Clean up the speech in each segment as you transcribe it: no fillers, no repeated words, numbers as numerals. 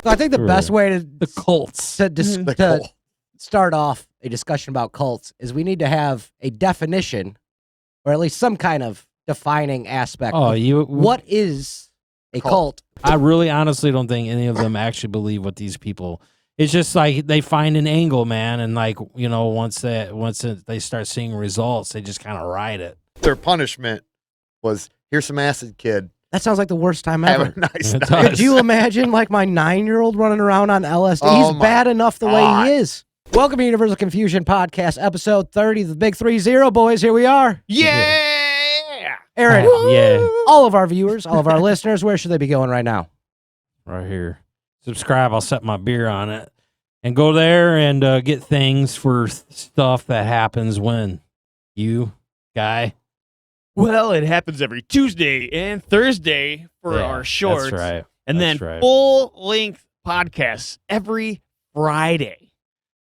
So I think the best way to the cults to start off a discussion about cults is we need to have a definition, or at least some kind of defining aspect. What is a cult? I really honestly don't think any of them actually believe what these people. It's just like they find an angle, man, and like, you know, once they start seeing results, they just kind of ride it. Their punishment was, here's some acid, kid. That sounds like the worst time ever. Have a nice night. Could you imagine like my 9-year-old running around on LSD? Oh, He's bad enough the way he is. Welcome to Universal Confusion Podcast, episode 30, the Big 3-0, boys. Here we are. Yeah! Aaron, Yeah. all of our viewers, all of our listeners, where should they be going right now? Right here. Subscribe. I'll set my beer on it. And go there and get things for stuff that happens when you, guy. Well, it happens every Tuesday and Thursday for our shorts. That's right. And then full-length podcasts every Friday.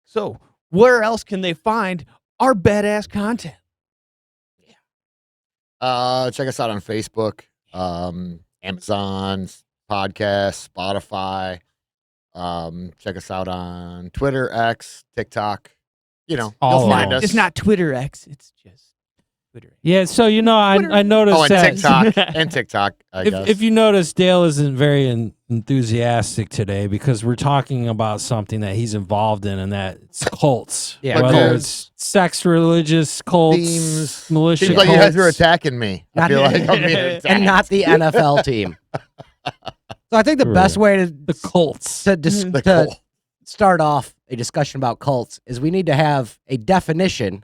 So where else can they find our badass content? Check us out on Facebook, Amazon, podcast, Spotify. Check us out on Twitter, X, TikTok. You know, you'll find us. It's not Twitter X. It's just Twitter. Yeah, so, you know, I noticed and that. TikTok. And TikTok, I guess. If you notice, Dale isn't very enthusiastic today because we're talking about something that he's involved in, and that's cults. Yeah, whether it's sex, religious cults, Themes. militia Seems cults. like you guys are attacking me. I feel like I'm being attacked. And not the NFL team. So I think the best way to the cults to start off a discussion about cults is we need to have a definition,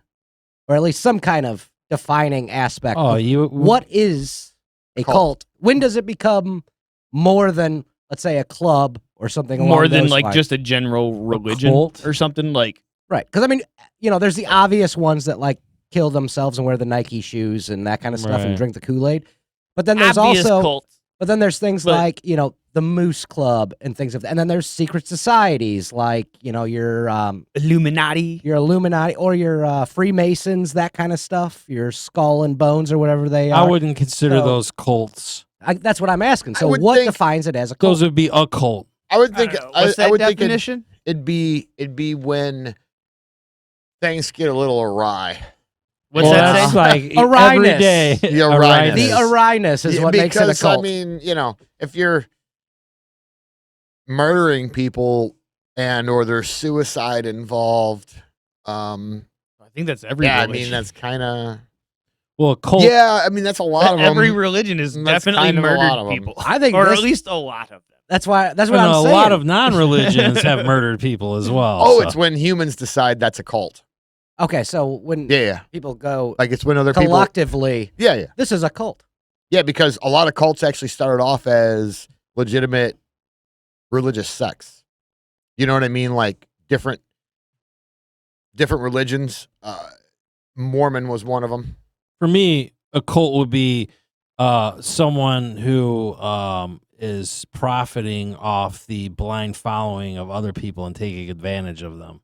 or at least some kind of defining aspect. What is a cult? When does it become more than, let's say, a club or something along More than those like lines? just a general religion or something like. Right. Because, I mean, you know, there's the obvious ones that like kill themselves and wear the Nike shoes and that kind of stuff and drink the Kool-Aid. But then there's Obvious also cults. But then there's things like, you know, the Moose Club and things of that. And then there's secret societies like, you know, your Illuminati, or your Freemasons, that kind of stuff, your Skull and Bones or whatever they are. I wouldn't consider those cults. That's what I'm asking. So what defines it as a cult? Those would be a cult. I would think. What's that definition? It'd be when things get a little awry. What's that say? Like Awryness. every day. The awryness. The awryness is what makes it a cult. I mean, you know, if you're murdering people or there's suicide involved, I think that's every religion. I mean, that's kind of... Well, cult. Yeah, I mean, that's a lot of them. Every religion is definitely kind of a lot murdered of them. people. I think or this- at least a lot of them. That's what I'm a saying. lot of non-religions have murdered people as well. Oh, so. it's when humans decide that's a cult. Okay, so when people go like it's when other people collectively, this is a cult. Yeah, because a lot of cults actually started off as legitimate religious sects. You know what I mean? Like different religions. Mormon was one of them. For me, a cult would be someone who is profiting off the blind following of other people and taking advantage of them.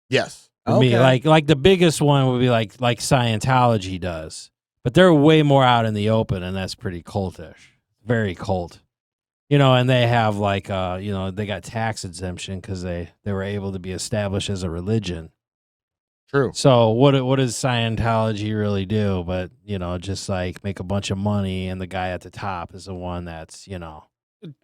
Yes. For me, like the biggest one would be like Scientology does, but they're way more out in the open, and that's pretty cultish, very cult. You know, and they have like you know, they got tax exemption because they were able to be established as a religion. True. So what does Scientology really do? But, you know, just like make a bunch of money, and the guy at the top is the one that's, you know,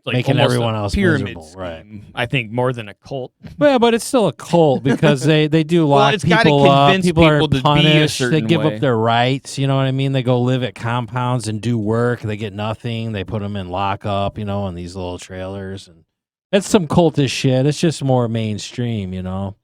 like making everyone else pyramid miserable, scheme, right? I think more than a cult. Well, but it's still a cult because they do lock it's gotta people up. convince People are people to be a punished. They certain give way. up their rights. You know what I mean? They go live at compounds and do work. They get nothing. They put them in lockup, you know, in these little trailers, and it's some cultish shit. It's just more mainstream, you know,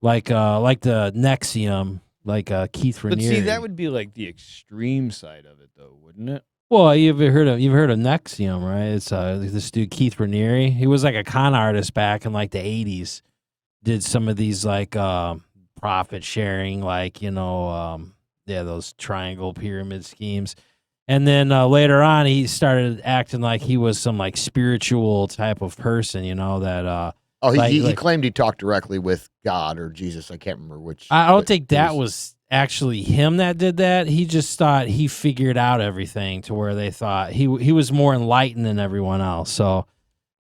like the Nexium, like Keith Raniere. But see, that would be like the extreme side of it, though, wouldn't it? Well, you've heard of Nexium, right? It's this dude Keith Raniere. He was like a con artist back in like the 80s. Did some of these like profit sharing, like, you know, those triangle pyramid schemes. And then later on, he started acting like he was some like spiritual type of person, you know, that. He claimed he talked directly with God or Jesus. I can't remember which. I don't think that was actually him that did that. He just thought he figured out everything to where they thought he was more enlightened than everyone else. So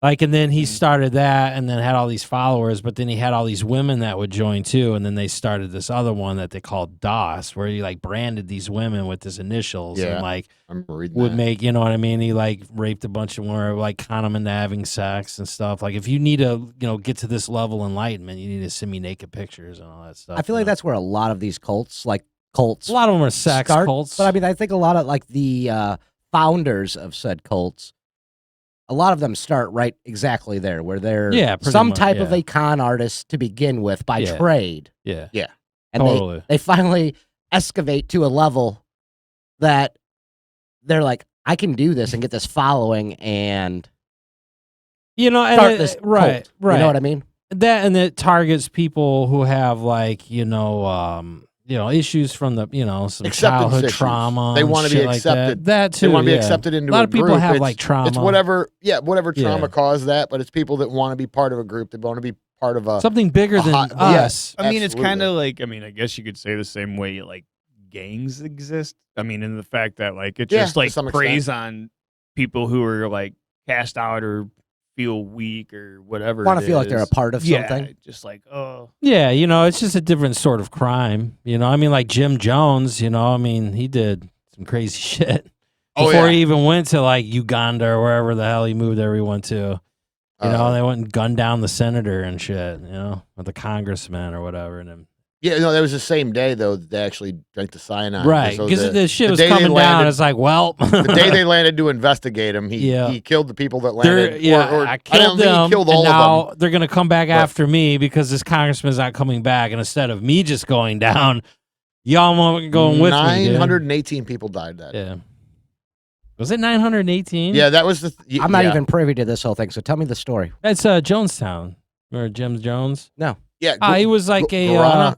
Like, and then he started that and then had all these followers, but then he had all these women that would join too. And then they started this other one that they called DOS, where he like branded these women with his initials and like would make, you know what I mean? He like raped a bunch of women, like con them into having sex and stuff. Like, if you need to, you know, get to this level of enlightenment, you need to send me naked pictures and all that stuff. I feel like that's where a lot of these cults, a lot of them are sex cults. But I mean, I think a lot of like the founders of said cults, a lot of them start right exactly there, where they're some type of a con artist to begin with by trade. Yeah. And they finally excavate to a level that they're like, I can do this and get this following and start this cult. Right. You know what I mean? That, and it targets people who have like, issues from the, some childhood trauma. They want to be accepted. Like that too. They want to be accepted into a group. A lot of people have like trauma. It's whatever trauma caused that, but it's people that want to be part of a group. They want to be part of something bigger than us. Yes, I mean, it's kind of like, I guess you could say the same way like gangs exist. I mean, in the fact that like it just like preys on people who are like cast out or feel weak or whatever. Want to feel like they're a part of something. Just like, oh. Yeah, it's just a different sort of crime. I mean, like Jim Jones, he did some crazy shit before he even went to like Uganda or wherever the hell he moved everyone to. They went and gunned down the senator and shit, or the congressman or whatever. And then, that was the same day though that they actually drank the cyanide. Right, because the shit was coming down. It's like, well, the day they landed to investigate him, he killed the people that landed. I killed them. He killed all of them. They're gonna come back after me because this congressman's not coming back, and instead of me just going down, y'all going with me. 918 people died that day. Yeah. Was it 918? Yeah, that was the. I'm not even privy to this whole thing, so tell me the story. That's Jonestown, or Jim Jones. No. Yeah, he was like a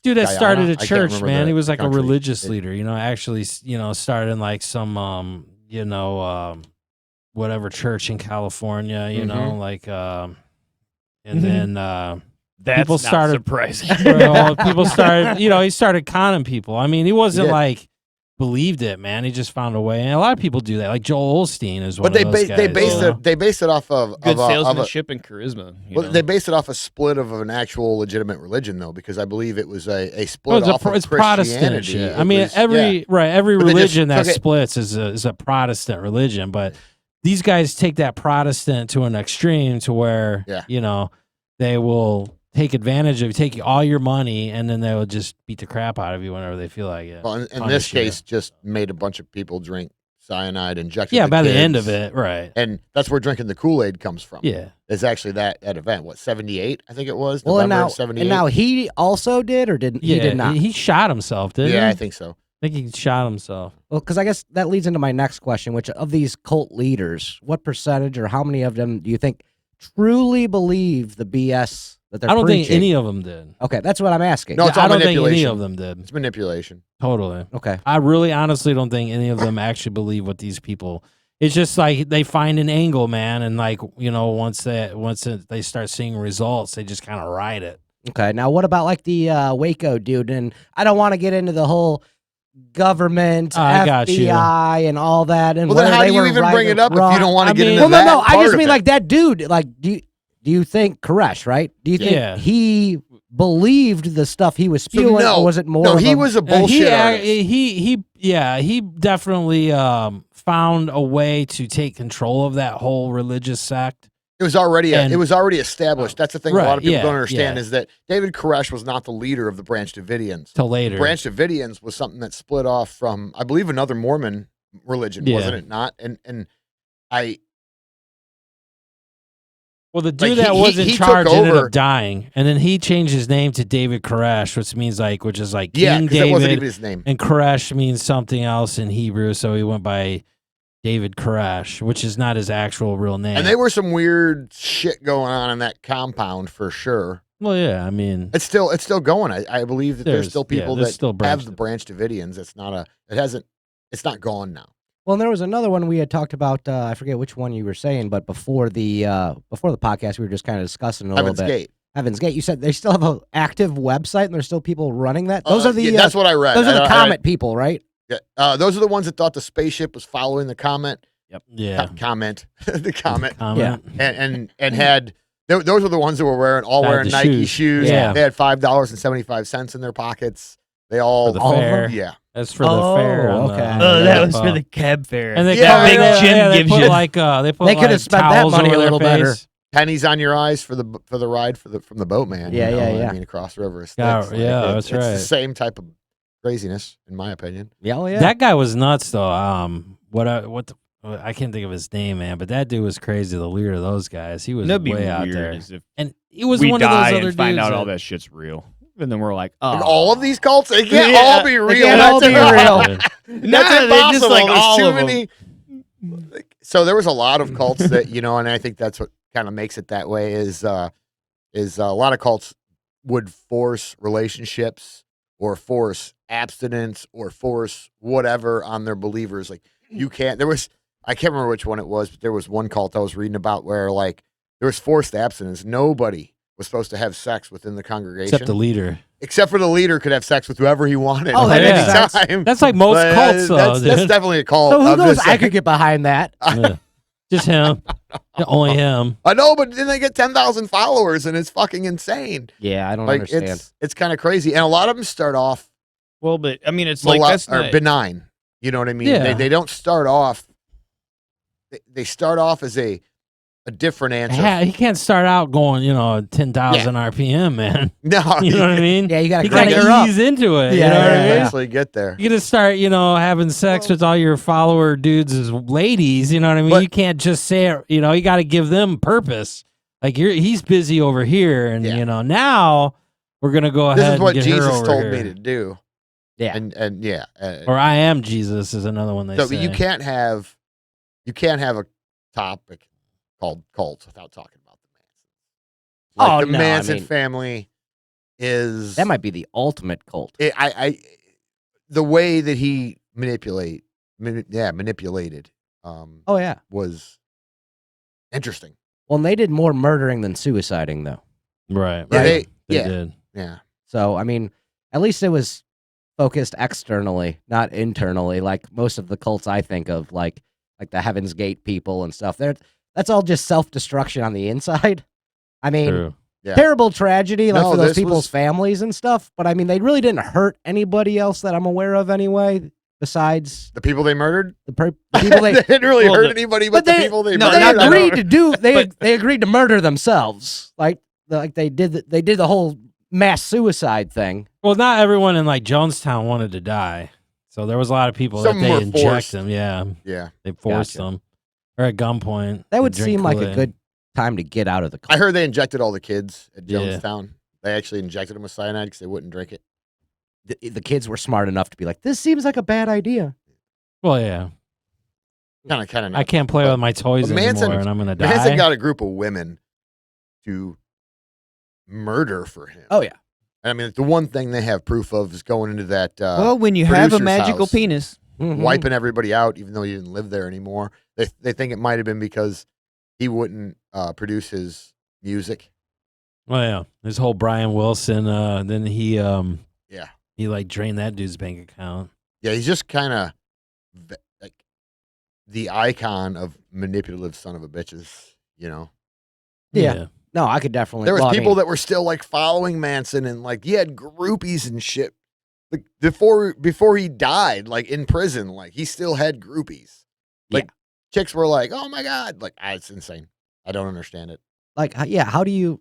dude that started a church, man. He was like a religious leader, actually, started in like some, whatever church in California, and then people started surprising. People started, he started conning people. I mean, he wasn't like believed it, man. He just found a way, and a lot of people do that. Like Joel Osteen is one. But they based it off of good salesmanship and charisma. They based it off a split of an actual legitimate religion, though, because I believe it was a split off of Protestant shit. I mean, every religion that splits is a Protestant religion, but these guys take that Protestant to an extreme to where they will take advantage of, take all your money, and then they will just beat the crap out of you whenever they feel like it. Well, in this case, just made a bunch of people drink cyanide, injected. Yeah, by the end of it, right? And that's where drinking the Kool-Aid comes from. Yeah, it's actually that event. What, 78? I think it was. Well, November 78. And now he also did, or didn't? Yeah, he did not. He shot himself, didn't he? Yeah, I think so. I think he shot himself. Well, because I guess that leads into my next question, which of these cult leaders, what percentage or how many of them do you think truly believe the BS? I don't think any of them did. Okay, that's what I'm asking. No, I don't think any of them did. It's manipulation. Totally. Okay. I really honestly don't think any of them actually believe what these people. It's just like they find an angle, man, and like, once they start seeing results, they just kind of ride it. Okay. Now, what about like the Waco dude? And I don't want to get into the whole government, FBI, and all that. And well, then how do you even bring it up if you don't want to get into that? Well, no. I just mean like that dude. Like, do you think Koresh, right? Do you think he believed the stuff he was spewing, or was it more? No, he was a bullshit artist. He definitely found a way to take control of that whole religious sect. It was already established. That's the thing a lot of people don't understand is that David Koresh was not the leader of the Branch Davidians. Till later. The Branch Davidians was something that split off from, I believe, another Mormon religion, wasn't it not? And well, the dude that was in charge ended up dying, and then he changed his name to David Koresh, which is like King David. That wasn't even his name. And Koresh means something else in Hebrew, so he went by David Koresh, which is not his actual real name. And there were some weird shit going on in that compound for sure. Well, yeah, I mean, it's still going. I believe that there's still people that still have the Branch Davidians. It's not gone now. Well, and there was another one we had talked about. I forget which one you were saying, but before the podcast, we were just kind of discussing a little bit. Heaven's Gate. You said they still have an active website, and there's still people running that. Those are the. That's what I read. Those are the comet people, right? Yeah. Those are the ones that thought the spaceship was following the comet. Yep. Yeah. Comment. The comment. Yeah. And had those were the ones that were wearing Nike shoes. Yeah. They had $5.75 in their pockets. They all For the fair. Yeah. That's for the fair. Okay. That was for the cab fare. And they Big Jim they gives put you. like they put They could have like spent that towels money over a their little better. face. Pennies on your eyes for the ride from the boatman. Yeah, you know? yeah. I mean, across the river. Yeah, that's right. It's the same type of craziness, in my opinion. Yeah, yeah. That guy was nuts though. I can't think of his name, man, but that dude was crazy. The leader of those guys, he was way out there. And he was one of those other dudes. Find out all that shit's real, and then we're like, oh, Like all of these cults, they can't all be real. They can't all be real. That's impossible. Just like There's all too of them. many. So there was a lot of cults that and I think that's what kind of makes it that way. Is a lot of cults would force relationships or force abstinence or force whatever on their believers. Like you can't. I can't remember which one it was, but there was one cult I was reading about where like there was forced abstinence. Nobody was supposed to have sex within the congregation Except the leader. Except for the leader could have sex with whoever he wanted that at makes any sense. time. That's like most cults, though. That's definitely a cult. So who I'm knows? just I saying. could get behind that. Yeah. Just him. Only him. I know, but then they get 10,000 followers, and it's fucking insane. Yeah, I don't Like understand. it's kind of crazy, and a lot of them start off well, but I mean, it's like that's not, benign. You know what I mean? Yeah. They don't start off. They start off as a different answer. Yeah, he can't start out going, 10,000 RPM, man. No, You know what I mean? Yeah, you got to You crank gotta her up. ease into it. Yeah, you know what I yeah, mean? eventually get there. You gotta start, having sex with all your follower dudes as ladies. You know what I mean? But- you can't just say it. You got to give them purpose. Like he's busy over here, and now we're gonna go ahead. This is what and get her Jesus over told here. me to do. Yeah. And yeah. Or I am Jesus is another one they So say. you can't have a topic called cults without talking about the Mansons. Like the Manson family is That might be the ultimate cult. The way that he manipulated Oh yeah. was interesting. Well, and they did more murdering than suiciding, though. Right. Yeah, They yeah. did. Yeah. So I mean, at least it was focused externally, not internally, like most of the cults I think of, like the Heaven's Gate people and stuff. That's all just self-destruction on the inside. I mean, True. Yeah. terrible tragedy, like No, for those this people's was- families and stuff. But I mean, they really didn't hurt anybody else that I'm aware of, anyway. Besides The people they murdered? the people They they, didn't really Well, hurt the- anybody but but the people they no, they murdered. agreed to do. But- They agreed to murder themselves, like they did. They did the whole mass suicide thing. Well, not everyone in like Jonestown wanted to die, so there was a lot of people Some that they were inject forced. them. Yeah, Yeah. they forced Gotcha. them, or at gunpoint. That would to drink seem like a Kool-Aid. good time to get out of the cult. I heard they injected all the kids at Yeah. Jonestown. They actually injected them with cyanide because they wouldn't drink it. The kids were smart enough to be like, "This seems like a bad idea." Well, yeah, Kind of. I can't play with my toys but Manson- anymore, and I'm gonna die. Manson got a group of women to murder for him. Oh yeah. I mean, the one thing they have proof of is going into that well, when you have a producer's magical house. penis, Mhm. wiping everybody out, even though he didn't live there anymore. They think it might have been because he wouldn't produce his music. Well, yeah, his whole Brian Wilson. Then he Yeah. he like drained that dude's bank account. Yeah, he's just kind of like the icon of manipulative son of a bitches, you know? Yeah. No, I could definitely. There was well, I people mean, that were still like following Manson and like he had groupies and shit. Like before he died, like in prison, like he still had groupies. Like chicks were like, "Oh my god!" Like it's insane. I don't understand it. like, yeah. How do you?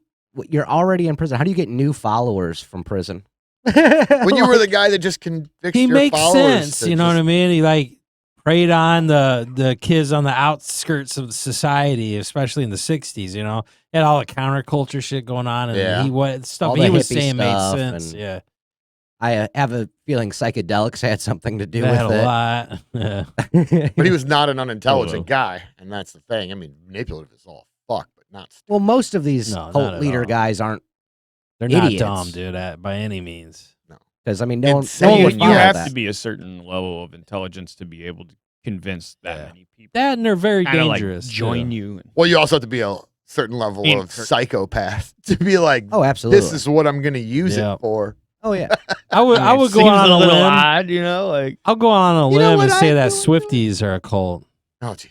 You're already in prison. How do you get new followers from prison? When you were the guy that just convicts He your makes followers sense, to you know what just- I mean? He like preyed on the kids on the outskirts of society, especially in the '60s. You know, had all the counterculture shit going on, and Yeah. he what stuff All he the was hippie saying made stuff sense. and- Yeah, I have a feeling psychedelics had something to do that had with a it. lot. Yeah. But he was not an unintelligent Oh. guy, and that's the thing. I mean, manipulative is all fuck, but not. Stupid. Well, most of these No, not cult at leader all. guys aren't, They're not Idiots. dumb, dude, by any means. because I mean, no one Insane. would you follow have that. to be a certain level of intelligence to be able to convince that Yeah. many people. That and they're very Kinda, like, dangerous. join too. you. Well, you also have to be a certain level of psychopath to be like, Oh, absolutely. this is what I'm going to use Yeah. it for. Oh yeah. I would go Seems on a little limb. odd, you know, like I'll go on a You know limb what and say I that do? Swifties are a cult. Oh, jeez.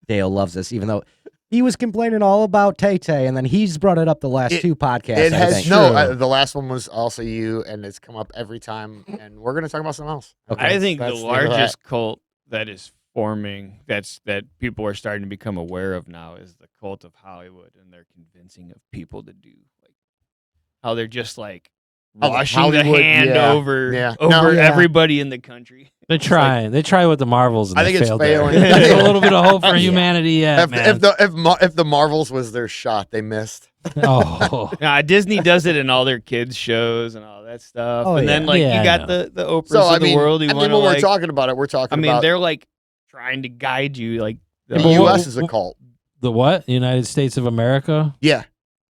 Dale loves this, even though he was complaining all about Tay-Tay, and then he's brought it up the last two podcasts. It has I think. the last one was also you, and it's come up every time. And we're going to talk about something else. Okay. I think the largest cult that is forming, that people are starting to become aware of now, is the cult of Hollywood, and they're convincing of people to do like how they're just like washing the hand over everybody in the country. They try. They try with the Marvels, and I think it's failing. There's a little bit of hope for humanity yet, if the Marvels was their shot, they missed. Oh, Disney does it in all their kids shows and all that stuff. And then you got the Oprahs of the world. When we're talking about it, we're talking. about... they're like trying to guide you. Like the U.S. is a cult. The what? The United States of America? Yeah.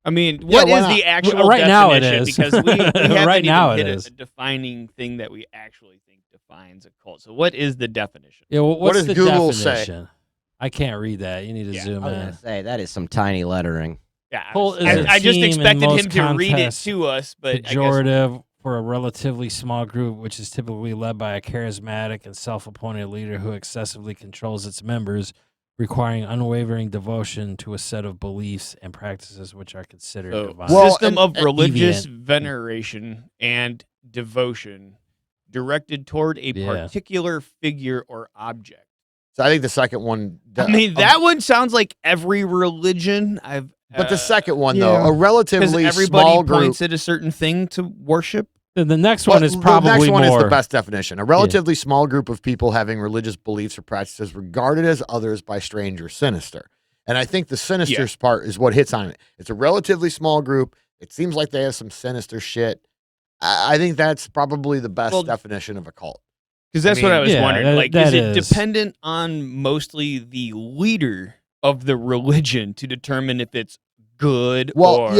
What is the actual right definition? Now it is. Because we haven't right now even it hit is a defining thing that we actually think defines a cult. So what is the definition? Yeah, what does the Google definition? say? I can't read that. You need to zoom in. I was gonna say that is some tiny lettering. Yeah, I just expected him to read it to us, but pejorative for a relatively small group, which is typically led by a charismatic and self-appointed leader who excessively controls its members, requiring unwavering devotion to a set of beliefs and practices which are considered divine. System of religious veneration and devotion directed toward a particular figure or object. So I think the second one... that one sounds like every religion I've... But the second one, though, a relatively everybody small group... points at a certain thing to worship. The next one is probably more... The next one is the best definition. A relatively small group of people having religious beliefs or practices regarded as others by strangers sinister. And I think the sinister part is what hits on it. It's a relatively small group. It seems like they have some sinister shit. I think that's probably the best definition of a cult. Because that's what I was wondering. Is it dependent on mostly the leader of the religion to determine if it's good or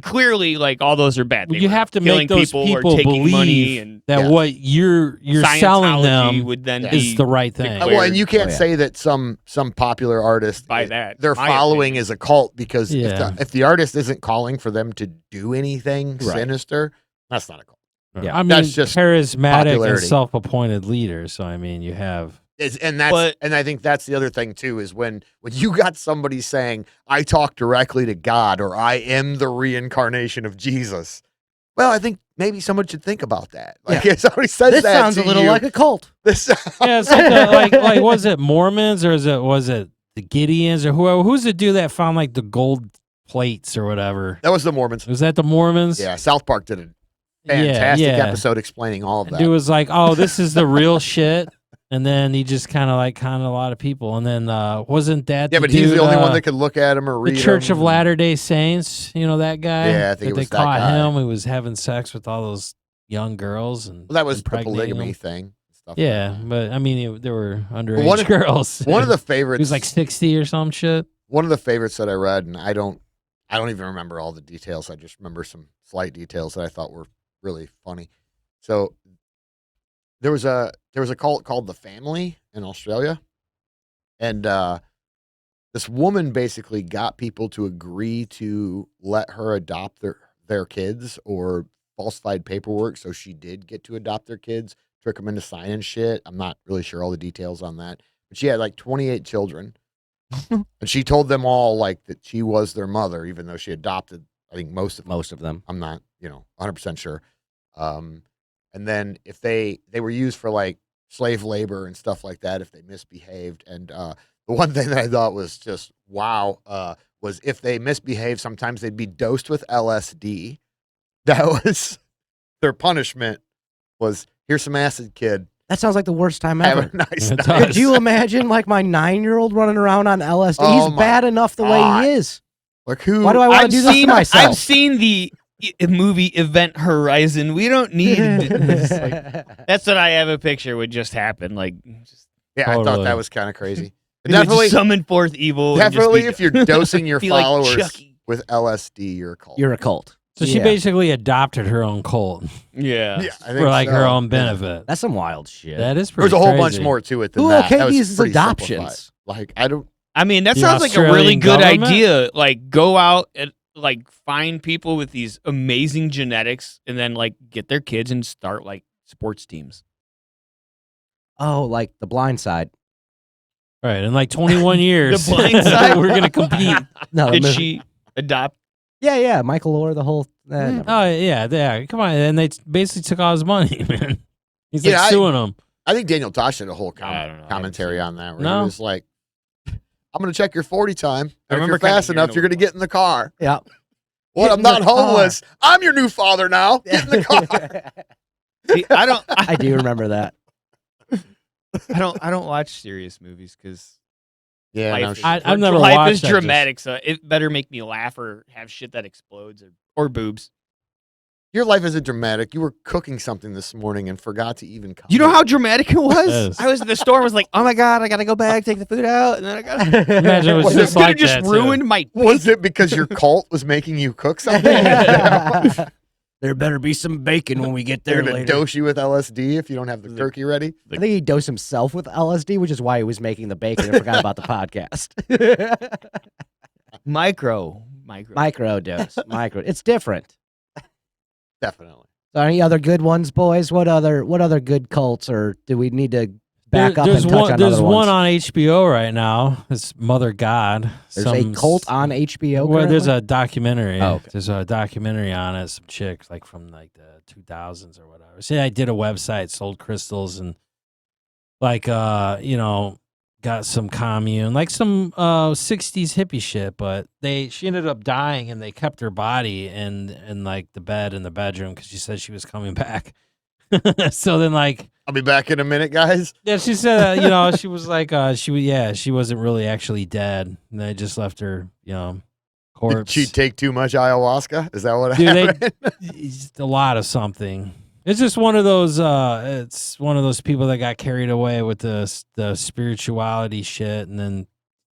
clearly all those are bad. You have to make those people believe that what you're selling them would then is the right thing. Well, and you can't say that some popular artist their following is a cult, because if the artist isn't calling for them to do anything sinister, that's not a cult. Yeah, I mean, that's just charismatic and self-appointed leader. So I mean, you have. And I think that's the other thing too, is when you got somebody saying, I talk directly to God, or I am the reincarnation of Jesus. Well, I think maybe someone should think about that. If somebody says this that sounds a little like a cult. It's like like was it Mormons, or was it the Gideons, or whoever? Who's the dude that found like the gold plates or whatever? That was the Mormons. Was that the Mormons? Yeah, South Park did a fantastic episode explaining all of that. Dude was like, oh, this is the real shit. And then he just kind of a lot of people. And then wasn't that but he's the only one that could look at him or read the Church of Latter-day Saints, that guy? Yeah, I think they caught him. He was having sex with all those young girls. And that was the polygamy thing. Yeah, but I mean, there were underage girls. One of the favorites. He was like 60 or some shit. One of the favorites that I read, and I don't even remember all the details. I just remember some slight details that I thought were really funny. So there was a cult called The Family in Australia, and this woman basically got people to agree to let her adopt their kids, or falsified paperwork, so she did get to adopt their kids, trick them into signing shit. I'm not really sure all the details on that, but she had like 28 children, and she told them all that she was their mother, even though she adopted, I think, most of them. I'm not 100% sure. And then if they were used for slave labor and stuff like that, if they misbehaved. And the one thing that I thought was just wow, was if they misbehaved, sometimes they'd be dosed with LSD. That was their punishment. Was, here's some acid, kid. That sounds like the worst time ever. Have a nice night. Could you imagine my 9-year-old running around on LSD? He's bad enough the way he is. Who? Why do I want to do this to myself? I've seen the movie Event Horizon. We don't need this. That's what I have a picture would just happen. I thought that was kind of crazy. Definitely summon forth evil. Definitely, if you're dosing your followers with LSD, you're a cult. You're a cult. So she basically adopted her own cult. Yeah, I think for her own benefit. That's some wild shit. That is pretty. There's a whole crazy. bunch more to it than that. Who these adoptions? I mean, that sounds like a really good idea. Go out and find people with these amazing genetics, and then get their kids and start sports teams. Oh, like The Blind Side. Right, in like 21 years, The Blind Side? we're gonna compete. No, Did she adopt? Yeah, Michael Orr, the whole. Oh yeah. Come on, and they basically took all his money, man. He's like suing them. I think Daniel Tosh did a whole I don't know. commentary on that. Where No. he was like, "I'm going to check your 40 time. I And if remember you're fast kinda enough, you're hearing going to get in the car." Yeah. What? Get I'm in the not homeless. I'm your new father now. Get in the car. See, I do remember that. I don't watch serious movies because Yeah, I've never life watched is that, dramatic, so it better make me laugh or have shit that explodes or boobs. your life isn't dramatic. You were cooking something this morning and forgot to even come. You know how dramatic it was? Yes. I was the storm was like, oh my god, I gotta go back, take the food out, and then I got. Imagine it was Was just Could have like just that, too. ruined my. Was it because your cult was making you cook something? There better be some bacon when we get there They're going to later. dose you with LSD if you don't have the turkey ready. I think he dosed himself with LSD, which is why he was making the bacon and forgot about the podcast. Micro. Micro. It's different. Definitely. So any other good ones, boys? What other good cults, or do we need to back up and There's touch one. on There's other one ones? on HBO right now. It's Mother God. There's a cult on HBO. Well, there's currently? a documentary. Oh, okay. There's a documentary on it. Some chicks like from like the 2000s or whatever. See, I did a website, sold crystals, and like got some commune, like some 60s hippie shit. But she ended up dying, and they kept her body in like the bed in the bedroom because she said she was coming back. So then like. I'll be back in a minute, guys. Yeah, she said, she was like, she wasn't really actually dead. And they just left her, corpse. Did she take too much ayahuasca? Is that what Dude, happened? It's a lot of something. It's just one of those. It's one of those people that got carried away with the spirituality shit, and then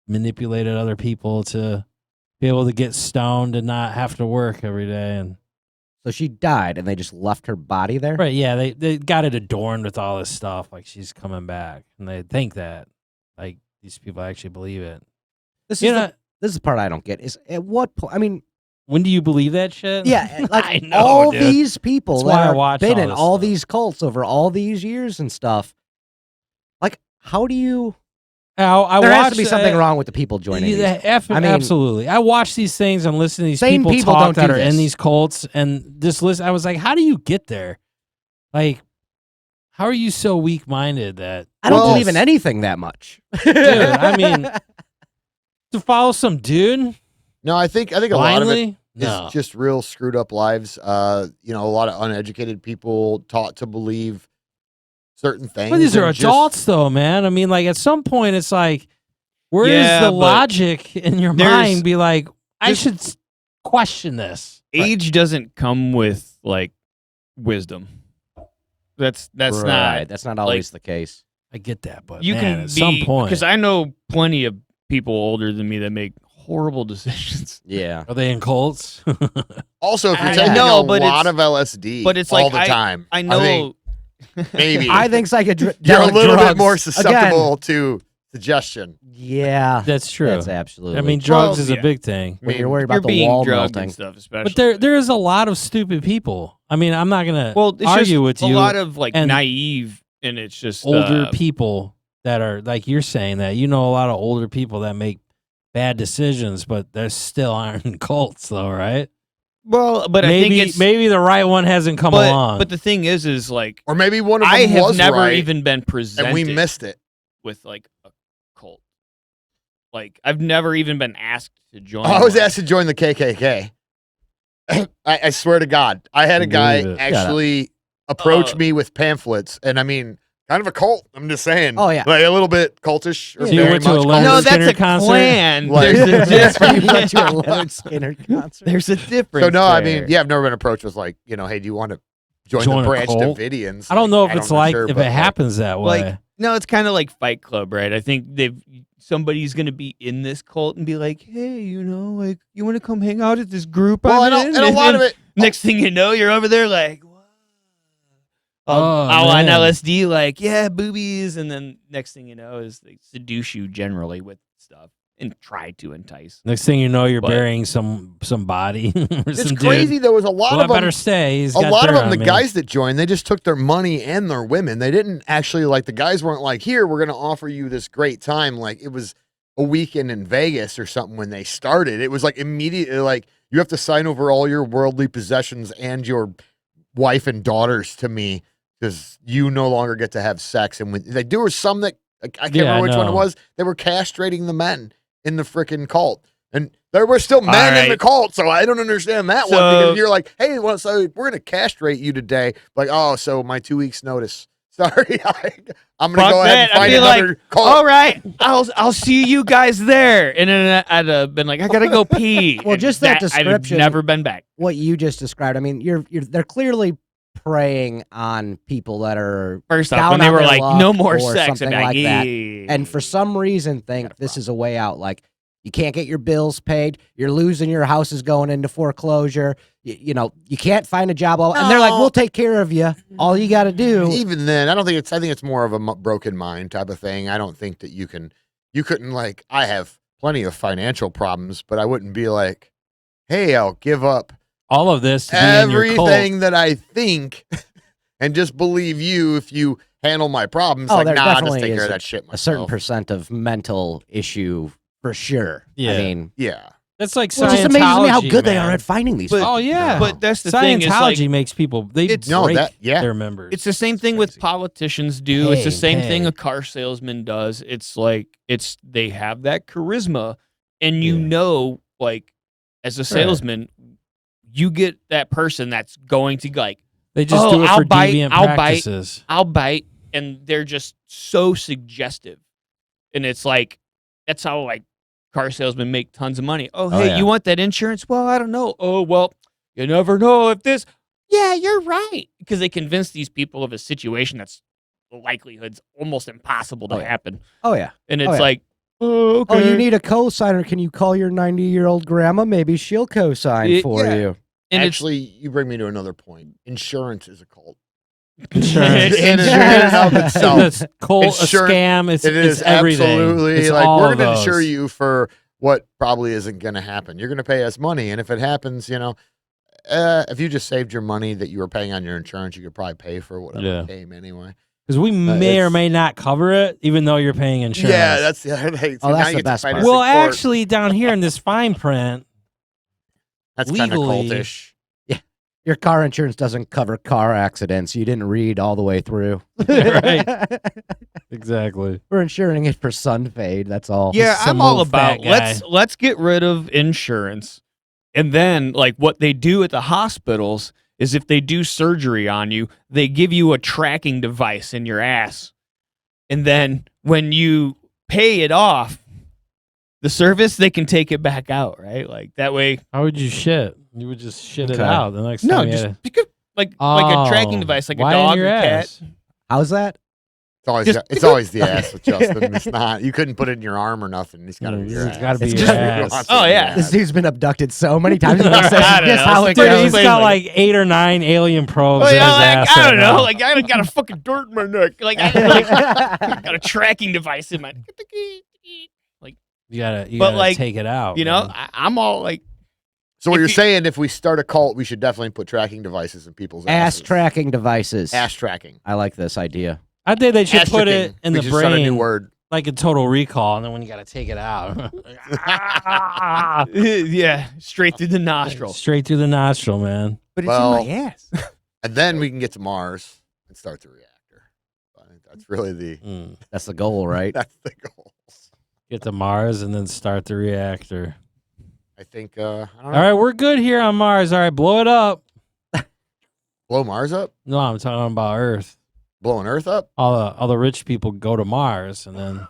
manipulated other people to be able to get stoned and not have to work every day. And So she died, and they just left her body there. right, yeah, they got it adorned with all this stuff, like she's coming back, and they think that, like, these people actually believe it. This is the part I don't get. Is at what point? I mean, when do you believe that shit? yeah, like I know, all dude. these people That's why I that watch have been all in this all stuff. these cults over all these years and stuff. Like, how do you? I There has watch to be something wrong with the people joining. these. I mean, absolutely. I watch these things and listen to these sane people people talk don't that do are in this. these cults, and just listen. I was like, how do you get there? Like, how are you so weak-minded that I don't believe in anything that much. dude? I mean, to follow some dude No, I think a lot of it blindly? is No. just real screwed up lives. A lot of uneducated people taught to believe certain things. But these are and just- adults, though, man. I mean, like, at some point, it's like, where is Yeah, the but logic in your there's- mind? Be like, I should question this. Age doesn't come with like wisdom. That's Right, not. That's not always the case. I get that, but You man, can at some point, because I know plenty of people older than me that make horrible decisions. Yeah. are they in cults? Also, if you're I taking know, a but lot it's- of LSD, but it's all like the time, I know. think maybe I think psychedelic you're a little drugs, bit more again, susceptible to suggestion. Yeah, That's true. that's absolutely. I mean, drugs is yeah. a big thing. when you're worried You're about the being wall drugged melting. and stuff, especially. But there is a lot of stupid people. I mean, I'm not gonna it's argue just with a you. lot of like and naive, and it's just older people that are like you're saying that a lot of older people that make bad decisions, but they still aren't in cults, though, right? Well, but maybe I think it's maybe the right one hasn't come along. But the thing is like Or maybe one of them I have was never right, even been presented and we missed it. with like a cult. Like I've never even been asked to join. I was one. asked to join the KKK. I swear to God, I had a guy Believe it. actually approach me with pamphlets, and I mean, kind of a cult. I'm just saying. Oh, yeah. like a little bit cultish. Or So you very went to much a cultish. Leonard No, Skinner that's a concert? clan. Like- There's a You difference. went to a Leonard Skinner concert. There's a difference. So no, I there. mean, yeah, I've never been approached with like, hey, do you want to join Join the a Branch cult? Davidians? I don't know if Like, it's like sure, if but, it happens that way. Like, no, it's kind of like Fight Club, right? I think somebody's gonna be in this cult and be like, hey, like, you want to come hang out at this group? Well, I'm and in? a lot of it. Next thing you know, you're over there like, what? Oh, all on man. LSD, like, yeah, boobies, and then next thing you know is they seduce you generally with stuff. and try to entice. Next thing you know, you're burying some body. It's crazy. There was a lot of them. Better stay. A lot of them, the guys that joined, they just took their money and their women. They didn't actually, like, the guys weren't like, here, we're going to offer you this great time. Like, it was a weekend in Vegas or something when they started. It was like immediately, like, you have to sign over all your worldly possessions and your wife and daughters to me because you no longer get to have sex. And when, like, there were some that, I can't remember which one it was, they were castrating the men in the freaking cult. And there were still men in the cult, so I don't understand that one. Because you're like, hey, well, so we're going to castrate you today. Like, oh, so my 2 weeks notice. Sorry, I'm going to go ahead and find another cult. All right, I'll see you guys there. And then I'd have been like, I got to go pee. Well, just that description. I've never been back. What you just described, I mean, they're clearly preying on people that are first off when they were like, no more sex, something like that, and for some reason think this is a way out. Like, you can't get your bills paid, you're losing your house is going into foreclosure, you know, you can't find a job, and they're like, we'll take care of you, all you got to do. Even then, I think it's more of a broken mind type of thing. I don't think that you couldn't, like, I have plenty of financial problems, but I wouldn't be like, hey, I'll give up all of this to everything that I think and just believe you if you handle my problems. Like, nah, I'll just take care of that shit myself. A certain percent of mental issue for sure. Yeah. I mean, yeah. That's like Scientology. It just amazes me how good they are at finding these. Oh yeah, but that's the thing. Scientology makes people break their members. It's the same thing with politicians do. It's the same thing a car salesman does. It's like they have that charisma, and you know, like, as a salesman, you get that person that's going to, like, they just do it for deviant practices. I'll bite, and they're just so suggestive, and it's like that's how, like, car salesmen make tons of money. Oh, hey, you want that insurance? Well, I don't know. Oh, well, you never know if this. Yeah, you're right. Because they convince these people of a situation that's the likelihood's almost impossible to happen. Oh, yeah. And it's like, oh, okay. Oh, you need a co-signer. Can you call your 90-year-old grandma? Maybe she'll co-sign for you. And actually, you bring me to another point. Insurance is a cult. Insurance. In of itself. It's a scam. It is everything. Absolutely. It's like, we're going to insure you for what probably isn't going to happen. You're going to pay us money, and if it happens, you know, if you just saved your money that you were paying on your insurance, you could probably pay for whatever came anyway. Because we may or may not cover it, even though you're paying insurance. Yeah, that's the other thing. So that's the best part. Well, actually, down here in this fine print, that's kind of cultish. Your car insurance doesn't cover car accidents. You didn't read all the way through. Right. Exactly. We're insuring it for sun fade. That's all. Yeah, I'm all about let's get rid of insurance. And then, like, what they do at the hospitals is if they do surgery on you, they give you a tracking device in your ass. And then when you pay it off, the service, they can take it back out, right? Like, that way. How would you shit? You would just shit it out the next time. No, just like a tracking device, like a dog or cat. How's that? It's always the ass with Justin. It's not. You couldn't put it in your arm or nothing. It's got to be your ass. It's got to be your ass. Oh yeah, this dude's been abducted so many times. Just how it goes. He's got like 8 or 9 alien probes in his ass. I don't know. Like, I got a fucking dirt in my neck. Like, I got a tracking device in my. Like, you gotta take it out. You know, I'm all like. So what you're saying, if we start a cult, we should definitely put tracking devices in people's asses. Ass tracking devices. Ass tracking. I like this idea. I think they should put it in the brain, a new word. Like a Total Recall, and then when you got to take it out. Yeah, straight through the nostril. Straight through the nostril, man. But it's in my ass. And then we can get to Mars and start the reactor. I think that's really that's the goal, right? That's the goal. Get to Mars and then start the reactor. I think, I don't know. All right, we're good here on Mars. All right, blow it up. Blow Mars up? No, I'm talking about Earth. Blowing Earth up? All the rich people go to Mars, and then...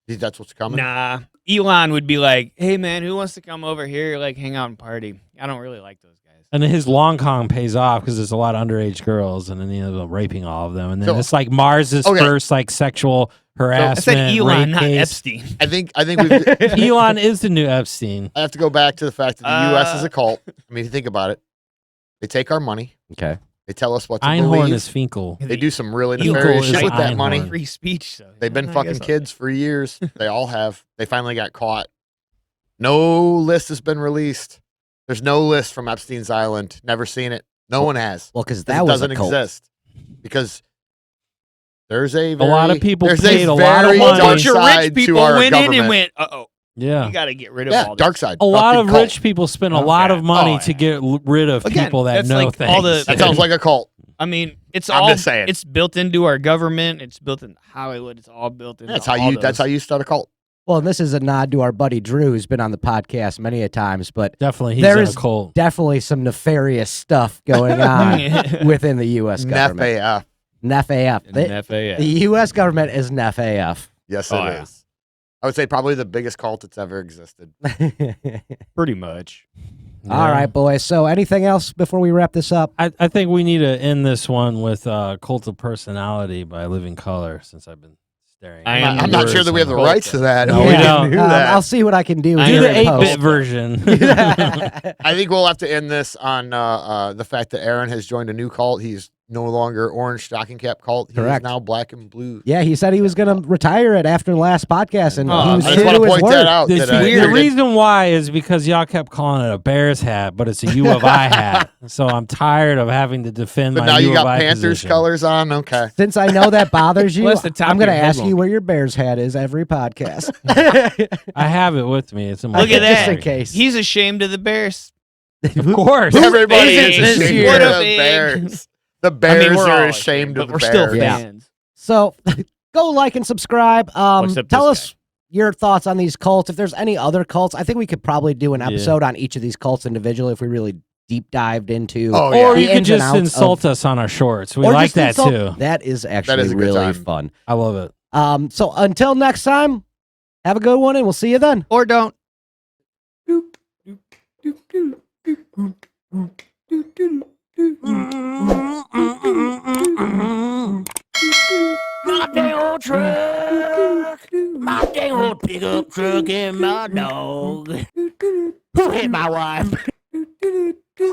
Think that's what's coming? Nah. Elon would be like, hey, man, who wants to come over here, like, hang out and party? I don't really like those guys. And then his long con pays off because there's a lot of underage girls, and then he ends up raping all of them. And then it's like Mars's first, like, sexual harassment. I said Elon, not Epstein. I think we've... Elon is the new Epstein. I have to go back to the fact that the U.S. is a cult. I mean, if you think about it. They take our money. Okay. They tell us what to Einhorn believe. is Finkel. They do some really Finkel nefarious is shit with that Einhorn. money. Free speech. So, They've been I fucking guess kids for years. They all have. They finally got caught. No list has been released. There's no list from Epstein's Island. Never seen it. No one has. Well, because It that was doesn't a cult. exist. Because there's a lot of people there's paid a lot of very money. A bunch of dark rich side to people our went in government. and went, uh-oh, Yeah. you got to get rid of all this. dark side. A lot Fucking of cult. rich people spend a lot of money to get rid of Again, people that that's know like things. all the- That sounds like a cult. I mean, it's I'm all just saying. it's built into our government. It's built in Hollywood. It's all built into That's all how you start a cult. Well, and this is a nod to our buddy Drew, who's been on the podcast many a times, but Definitely, he's there in is a cult. definitely some nefarious stuff going on within the U.S. government. NFAF. NFAF. The U.S. government is NFAF. Yes, Oh, it yeah. is. I would say probably the biggest cult that's ever existed. Pretty much. All right, boys. So anything else before we wrap this up? I think we need to end this one with Cult of Personality by Living Color, since I've been staring. I at am the I'm not words sure that we have the on rights to that. No, We we can don't. do that. I'll see what I can do. Do here the in 8-bit post. version. I think we'll have to end this on the fact that Aaron has joined a new cult. He's no longer orange stocking cap cult. He Correct. is now black and blue. Yeah, he said he was going to retire it after the last podcast, and Oh, he was I just true want to to his point that word. out. The, that, the reason why is because y'all kept calling it a Bears hat, but it's a U of I hat. So I'm tired of having to defend But my now U you of got I Panthers position. colors on. Okay. Since I know that bothers you, Well, that's the top I'm going to of your ask head you won't. where your Bears hat is every podcast. I have it with me. It's in my Look at Just that. in case. He's ashamed of the Bears. Of course. Everybody Fans is this ashamed year. of the What a big- Bears. The I Bears mean, we're are all ashamed but of the we're Bears. still Yeah. fans. So go like and subscribe. Except Tell this us your thoughts on these cults. If there's any other cults, I think we could probably do an episode on each of these cults individually if we really deep dived into. Oh, Or yeah. you the could ins and just outs insult of- us on our shorts. We or like just that insult- too. That is actually a good really time. fun. I love it. So until next time, have a good one, and we'll see you then. Or don't. My dang old truck, my dang old pickup truck, and my dog. Who hit my wife?